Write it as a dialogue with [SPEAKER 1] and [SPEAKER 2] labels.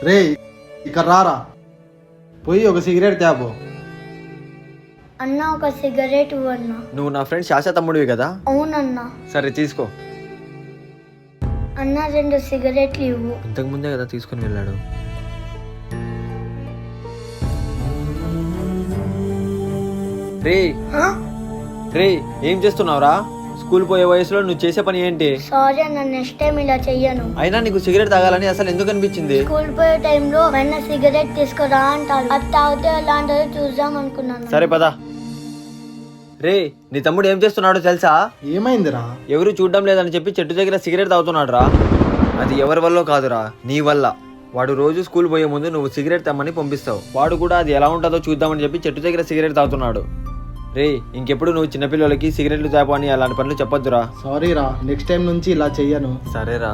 [SPEAKER 1] రే ఇక్కడ రారా, పోయి ఒక సిగరెట్ తేపో.
[SPEAKER 2] అన్న ఒక సిగరెట్ ఇవ్వన్నా.
[SPEAKER 3] నువ్వు నా ఫ్రెండ్ శాశ్వత తమ్ముడివి కదా.
[SPEAKER 2] అవునన్నా.
[SPEAKER 3] సరే తీసుకో.
[SPEAKER 2] అన్న 2 సిగరెట్లు ఇవ్వు.
[SPEAKER 3] ఇంతకు ముందే కదా తీసుకుని వెళ్ళాడు. రే రే ఏం చేస్తున్నావురా? స్కూల్ పోయే వయసులో నువ్వు చేసే పని ఏంటి?
[SPEAKER 2] సారీ అన్న, నెక్స్ట్ టైం ఇలా చెయ్యను.
[SPEAKER 3] అయినా నీకు సిగరెట్ తాగాలని అసలు ఎందుకు అనిపించింది?
[SPEAKER 2] స్కూల్ పోయే టైంలో మన సిగరెట్ తీసుకురా అంటారు, అది తాగితే ఎలా అంటారో చూద్దాం అనుకున్నాను.
[SPEAKER 3] సరే పదా. రే నీ తమ్ముడు ఏం చేస్తున్నాడో తెలుసా?
[SPEAKER 1] ఏమైందిరా?
[SPEAKER 3] ఎవరు చూడడం లేదని చెప్పి చెట్టు దగ్గర సిగరెట్ తాగుతున్నాడు రా. అది ఎవరి వల్ల కాదురా, నీ వల్ల. వాడు రోజు స్కూల్ పోయే ముందు నువ్వు సిగరెట్ తెమ్మని పంపిస్తావు. వాడు కూడా అది ఎలా ఉంటుందో చూద్దామని చెప్పి చెట్టు దగ్గర సిగరెట్ తాగుతున్నాడు. రే ఇంకెప్పుడు నువ్వు చిన్నపిల్లలకి సిగరెట్లు తేపని అలాంటి పనులు చెప్పొద్దురా.
[SPEAKER 1] సారీ రా, నెక్స్ట్ టైం నుంచి ఇలా చెయ్యను.
[SPEAKER 3] సరేరా.